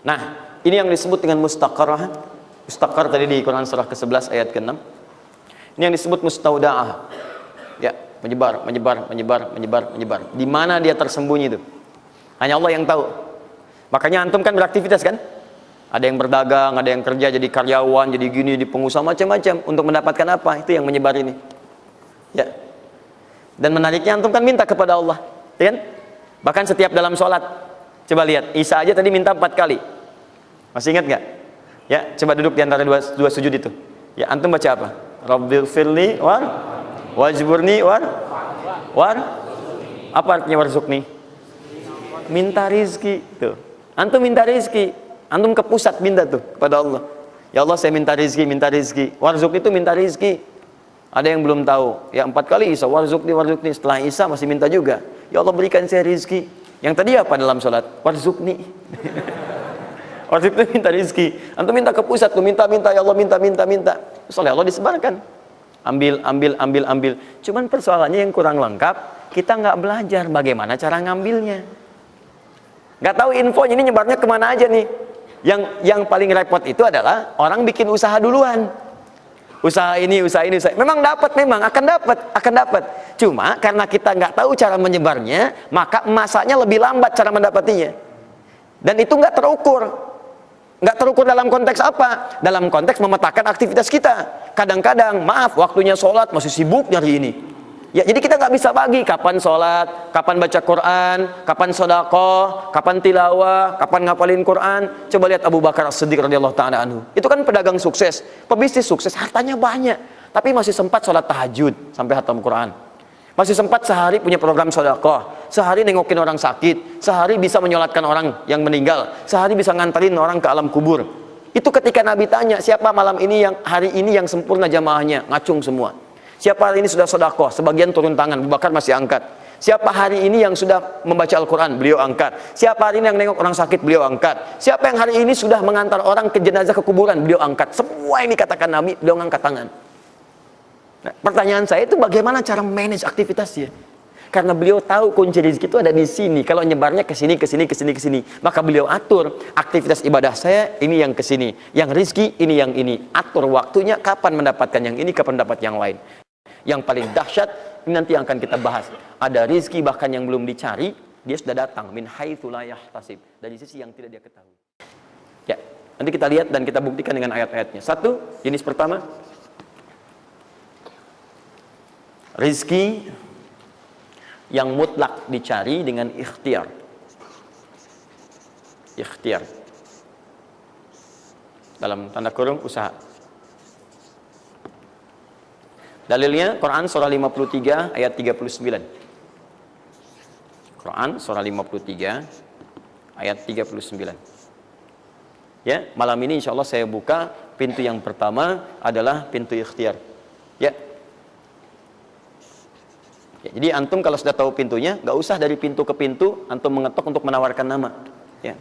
Nah, ini yang disebut dengan mustaqarrah. Mustaqar tadi di Quran surah ke-11 ayat ke-6. Ini yang disebut mustaudaah. Ya, menyebar, menyebar, menyebar, menyebar, menyebar. Di mana dia tersembunyi itu? Hanya Allah yang tahu. Makanya antum kan beraktivitas kan? Ada yang berdagang, ada yang kerja jadi karyawan, jadi gini, di pengusaha macam-macam untuk mendapatkan apa? Itu yang menyebar ini. Ya. Dan menariknya antum kan minta kepada Allah, ya kan? Bahkan setiap dalam sholat. Coba lihat, Isa aja tadi minta 4 kali. Masih ingat nggak? Ya, coba duduk di antara dua sujud itu. Ya, antum baca apa? Rabbil firli wajburni apa artinya warzuqni? Minta rizki tuh. Antum minta rizki, antum ke pusat minta tuh kepada Allah. Ya Allah, saya minta rizki, minta rizki. Warzuq itu minta rizki. Ada yang belum tahu. Ya 4 kali Isa warzuqni, warzuqni. Setelah Isa masih minta juga. Ya Allah, berikan saya rizki. Yang tadi apa dalam sholat? Warzuqni. Warzuq itu minta rizki. Antum minta ke pusat tuh, minta, ya Allah, minta. Soalnya Allah disebarkan. Ambil. Cuman persoalannya yang kurang lengkap, kita nggak belajar bagaimana cara ngambilnya. Nggak tahu infonya, ini nyebarnya kemana aja nih. Yang paling repot itu adalah orang bikin usaha duluan. Usaha ini. Memang akan dapat. Cuma karena kita nggak tahu cara menyebarnya, maka masanya lebih lambat cara mendapatinya. Dan itu nggak terukur. Nggak terukur dalam konteks apa? Dalam konteks memetakan aktivitas kita. Kadang-kadang, maaf, waktunya sholat masih sibuk nyari ini. Ya, jadi kita nggak bisa bagi kapan sholat, kapan baca Quran, kapan sedekah, kapan tilawah, kapan ngapalin Quran. Coba lihat Abu Bakar As-Siddiq radhiyallahu ta'ala anhu. Itu kan pedagang sukses, pebisnis sukses, hartanya banyak, tapi masih sempat sholat tahajud sampai khatam Quran. Masih sempat sehari punya program sedekah, sehari nengokin orang sakit, sehari bisa menyolatkan orang yang meninggal, sehari bisa nganterin orang ke alam kubur. Itu ketika Nabi tanya, siapa malam ini hari ini yang sempurna jamaahnya, ngacung semua. Siapa hari ini sudah sedekah, sebagian turun tangan, Abu Bakar masih angkat. Siapa hari ini yang sudah membaca Al-Quran, beliau angkat. Siapa hari ini yang nengok orang sakit, beliau angkat. Siapa yang hari ini sudah mengantar orang ke jenazah ke kuburan, beliau angkat. Semua yang dikatakan Nabi, beliau angkat tangan. Nah, pertanyaan saya itu bagaimana cara manage aktivitasnya? Karena beliau tahu kunci rezeki itu ada di sini. Kalau nyebarnya ke sini, maka beliau atur aktivitas ibadah saya ini yang ke sini, yang rezeki ini yang ini. Atur waktunya kapan mendapatkan yang ini, kapan mendapat yang lain. Yang paling dahsyat ini nanti yang akan kita bahas. Ada rezeki bahkan yang belum dicari, dia sudah datang min haitsu la yahtasib, dari sisi yang tidak dia ketahui. Ya, nanti kita lihat dan kita buktikan dengan ayat-ayatnya. Satu, jenis pertama, rezeki yang mutlak dicari dengan ikhtiar. Ikhtiar. Dalam tanda kurung usaha. Dalilnya Quran surah 53 ayat 39. Quran surah 53 ayat 39. Ya, malam ini insya Allah saya buka pintu yang pertama adalah pintu ikhtiar. Ya. Ya, jadi antum kalau sudah tahu pintunya, nggak usah dari pintu ke pintu antum mengetok untuk menawarkan nama. Ya.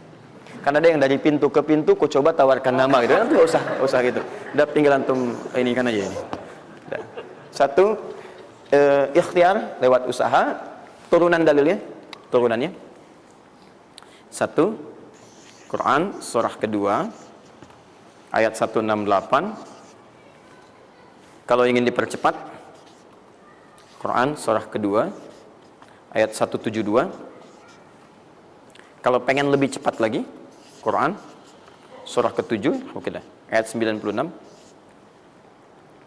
Karena ada yang dari pintu ke pintu, ku coba tawarkan nama gitu. Nanti nggak usah gitu. Udah tinggal antum ini kan aja ini. Udah. Satu, ikhtiar lewat usaha. Turunan dalilnya, turunannya. Satu, Quran surah kedua ayat 168. Kalau ingin dipercepat, Quran surah kedua ayat 172. Kalau pengen lebih cepat lagi, Quran surah ke-7, oke dah, ayat 96.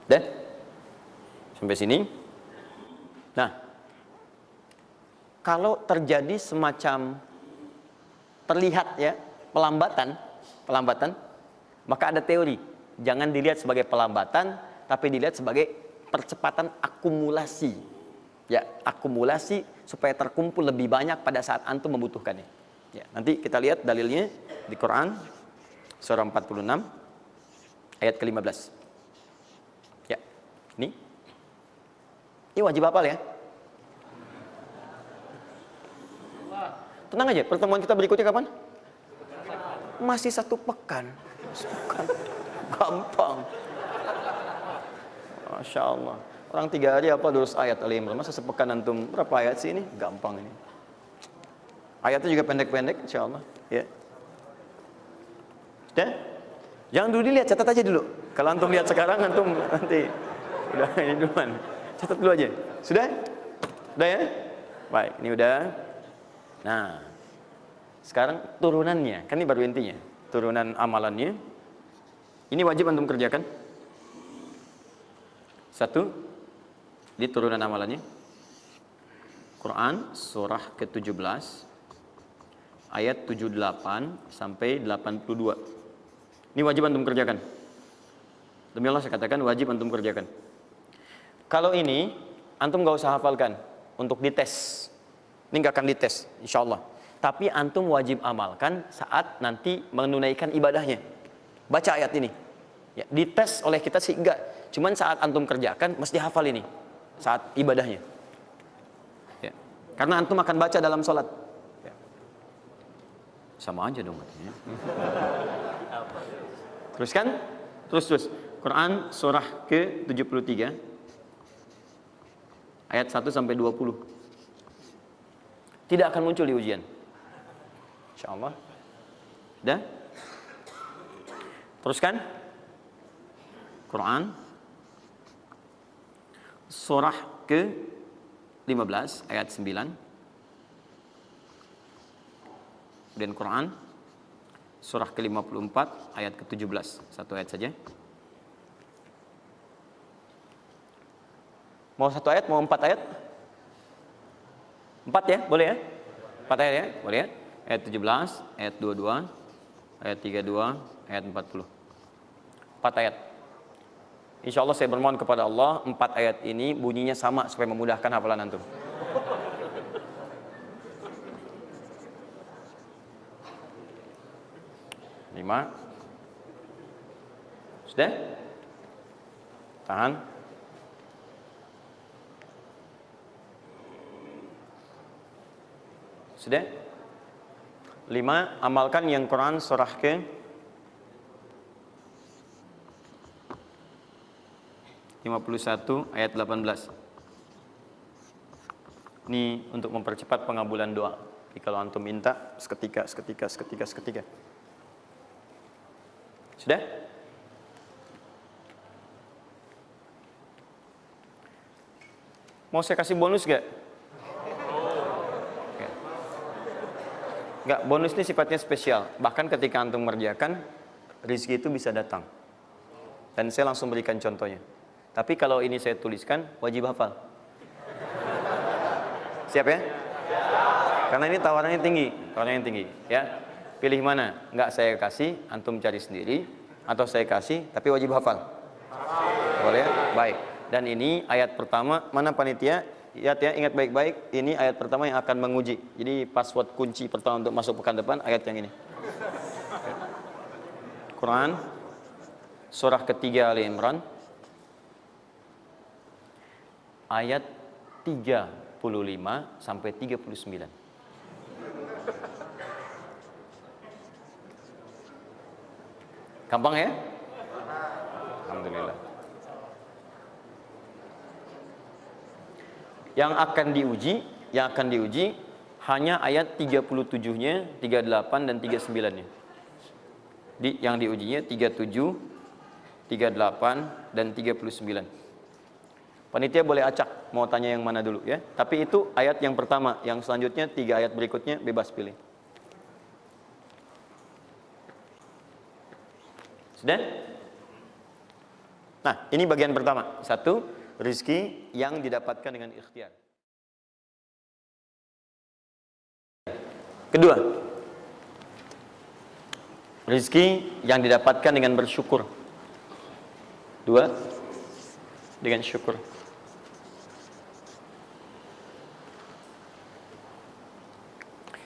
Dah? Sampai sini. Nah, kalau terjadi semacam terlihat ya pelambatan, maka ada teori, jangan dilihat sebagai pelambatan, tapi dilihat sebagai percepatan akumulasi. Ya, akumulasi supaya terkumpul lebih banyak pada saat antum membutuhkannya. Ya, nanti kita lihat dalilnya di Quran surah 46 ayat ke-15. Ya. Ini wajib hafal ya. Tenang aja, pertemuan kita berikutnya kapan? Masih 1 pekan. Gampang. Masya Allah. Orang 3 hari apa 200 ayat Al-Imran. Masa sepekan antum berapa ayat sih ini? Gampang ini. Ayatnya juga pendek-pendek insya Allah. Ya. Sudah? Jangan dulu dilihat, catat aja dulu. Kalau antum lihat sekarang, antum nanti udah ini duluan. Catat dulu aja. Sudah? Sudah ya? Baik, ini udah. Nah, sekarang turunannya, kan ini baru intinya. Turunan amalannya. Ini wajib antum kerjakan. Satu, di turunan amalannya. Quran surah ke-17 ayat 78 sampai 82. Ini wajib antum kerjakan. Demi Allah saya katakan wajib antum kerjakan. Kalau ini antum gak usah hafalkan untuk dites. Ini gak akan dites insyaallah. Tapi antum wajib amalkan saat nanti menunaikan ibadahnya. Baca ayat ini. Ya, dites oleh kita sih enggak. Cuman saat antum kerjakan mesti hafal ini saat ibadahnya. Ya. Karena antum akan baca dalam sholat. Ya. Sama aja dong artinya. Teruskan, terus. Quran surah ke-73 ayat 1 sampai 20. Tidak akan muncul di ujian. Insyaallah. Dah? Teruskan. Quran surah ke-15 ayat 9. Dan Quran surah ke-54 ayat ke-17. Satu ayat saja. Mau satu ayat, mau 4 ayat? 4 ya, boleh ya? 4 ayat ya, boleh ya? Ayat 17, ayat 22, ayat 32, ayat 40. 4 ayat. Insya Allah saya bermohon kepada Allah 4 ayat ini bunyinya sama supaya memudahkan hafalan antum. Lima. Sudah? Tahan. Sudah? 5. Amalkan yang Quran surah ke 51 ayat 18. Ini untuk mempercepat pengabulan doa. Jadi kalau antum minta seketika. Sudah? Mau saya kasih bonus gak? Enggak, bonus ini sifatnya spesial. Bahkan ketika antum mengerjakan, rezeki itu bisa datang. Dan saya langsung berikan contohnya. Tapi kalau ini saya tuliskan, wajib hafal. Siap ya? Karena ini tawarannya tinggi, ya. Pilih mana? Enggak saya kasih, antum cari sendiri, atau saya kasih, tapi wajib hafal. Boleh ya? Baik. Dan ini ayat pertama, mana panitia? Lihat ya, ingat baik-baik, ini ayat pertama yang akan menguji. Jadi password kunci pertama untuk masuk pekan depan, ayat yang ini. Quran, surah ketiga Ali Imran, ayat 35 sampai 39. Gampang ya? Alhamdulillah. Yang akan diuji hanya ayat 37-nya, 38 dan 39-nya. Yang diujinya 37, 38 dan 39. Panitia boleh acak mau tanya yang mana dulu ya. Tapi itu ayat yang pertama, yang selanjutnya 3 ayat berikutnya bebas pilih. Sudah? Nah, ini bagian pertama. 1, rizki yang didapatkan dengan ikhtiar. Kedua, rizki yang didapatkan dengan bersyukur. 2, dengan syukur.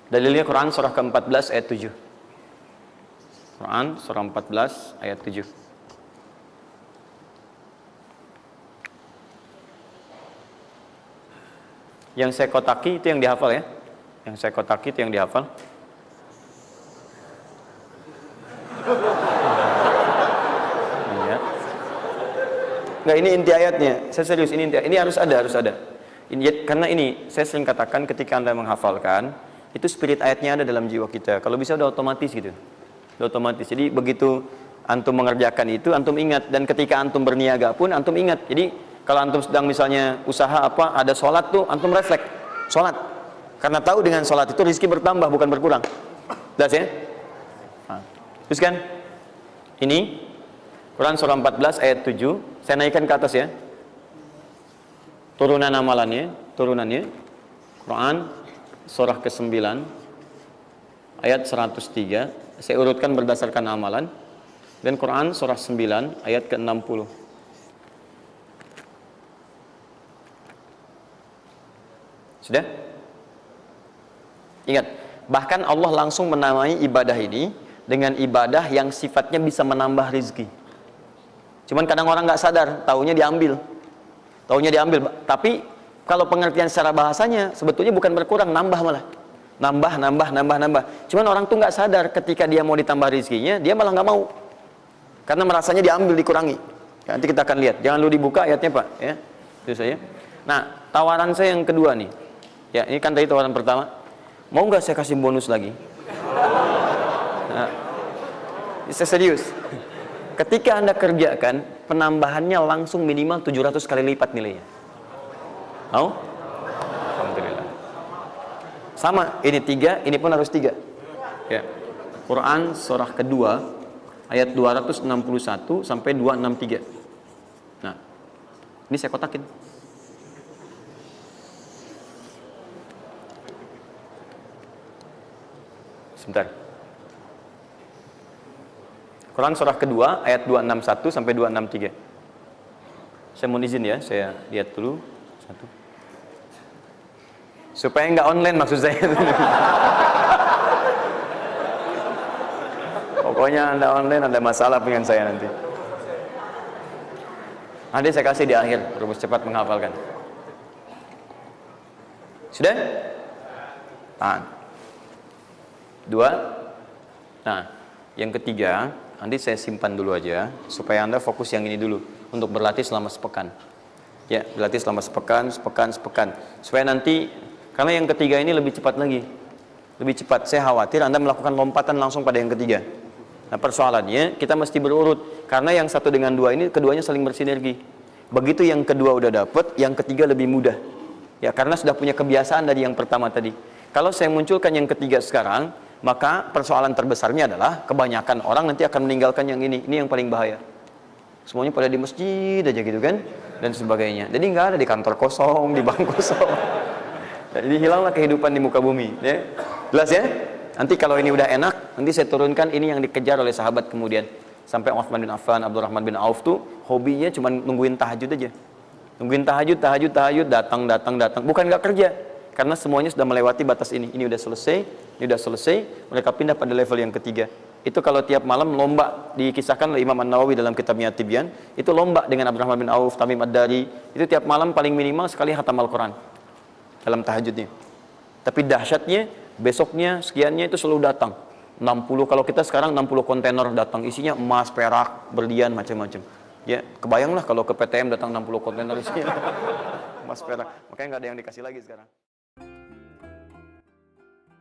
Dalilnya Quran surah ke-14 ayat 7. Quran surah 14 ayat 7. Yang saya kotaki itu yang dihafal ya. Yang saya kotaki itu yang dihafal. Iya. Enggak, ini inti ayatnya. Saya serius, ini inti. Ini harus ada. Ini, karena ini saya sering katakan ketika Anda menghafalkan, itu spirit ayatnya ada dalam jiwa kita. Kalau bisa udah otomatis gitu. otomatis. Jadi begitu antum mengerjakan itu, antum ingat. Dan ketika antum berniaga pun, antum ingat. Jadi kalau antum sedang misalnya usaha apa, ada sholat tuh, antum refleks sholat. Karena tahu dengan sholat itu rezeki bertambah, bukan berkurang. Jelas ya? Nah, terus kan? Ini Quran surah 14 ayat 7. Saya naikkan ke atas ya. Turunannya. Quran surah ke-9 ayat 103. Saya urutkan berdasarkan amalan. Dan Quran surah 9 ayat ke-60. Sudah? Ingat, bahkan Allah langsung menamai ibadah ini dengan ibadah yang sifatnya bisa menambah rezeki. Cuman kadang orang nggak sadar, taunya diambil. Tapi kalau pengertian secara bahasanya sebetulnya bukan berkurang, nambah malah. Nambah. Cuman orang tuh nggak sadar ketika dia mau ditambah rezekinya, dia malah nggak mau. Karena merasanya diambil, dikurangi. Ya, nanti kita akan lihat. Jangan lu dibuka ayatnya, Pak, ya. Itu saya. Nah, tawaran saya yang kedua nih. Ya, ini kan tadi tawaran pertama. Mau nggak saya kasih bonus lagi? Nah, saya serius. Ketika Anda kerjakan, penambahannya langsung minimal 700 kali lipat nilainya. Mau? Alhamdulillah. Sama, ini 3, ini pun harus 3. Ya. Quran surah kedua ayat 261 sampai 263. Nah, ini saya kotakin. Sebentar. Quran surah kedua ayat 261 sampai 263. Saya mohon izin ya, saya lihat dulu satu. Supaya nggak online maksud saya. Pokoknya Anda online ada masalah dengan saya nanti. Nanti saya kasih di akhir, rumus cepat menghafalkan. Sudah? Tahan. 2. Nah, yang ketiga, nanti saya simpan dulu aja supaya Anda fokus yang ini dulu untuk berlatih selama sepekan. Ya, berlatih selama sepekan. Supaya nanti, karena yang ketiga ini lebih cepat lagi. Lebih cepat. Saya khawatir Anda melakukan lompatan langsung pada yang ketiga. Nah, persoalannya kita mesti berurut karena yang satu dengan dua ini keduanya saling bersinergi. Begitu yang kedua udah dapet, yang ketiga lebih mudah. Ya, karena sudah punya kebiasaan dari yang pertama tadi. Kalau saya munculkan yang ketiga sekarang, maka persoalan terbesarnya adalah kebanyakan orang nanti akan meninggalkan yang ini yang paling bahaya. Semuanya pada di masjid aja gitu kan, dan sebagainya. Jadi nggak ada di kantor kosong, di bank kosong. Jadi hilanglah kehidupan di muka bumi. Ya. Jelas ya? Nanti kalau ini udah enak, nanti saya turunkan ini yang dikejar oleh sahabat kemudian. Sampai Utsman bin Affan, Abdurrahman bin Auf tuh hobinya cuma nungguin tahajud aja. Nungguin tahajud, datang. Bukan nggak kerja. Karena semuanya sudah melewati batas ini. Ini udah selesai, mereka pindah pada level yang ketiga. Itu kalau tiap malam lomba, dikisahkan oleh Imam An-Nawawi dalam kitabnya Tibyan, itu lomba dengan Abdurrahman bin Auf, Tamim Ad-Dari, itu tiap malam paling minimal sekali khatam Al-Quran dalam tahajudnya. Tapi dahsyatnya, besoknya, sekiannya itu selalu datang. 60, kalau kita sekarang 60 kontainer datang, isinya emas, perak, berlian, macam-macam. Ya, kebayanglah kalau ke PTM datang 60 kontainer isinya emas, perak. Makanya nggak ada yang dikasih lagi sekarang.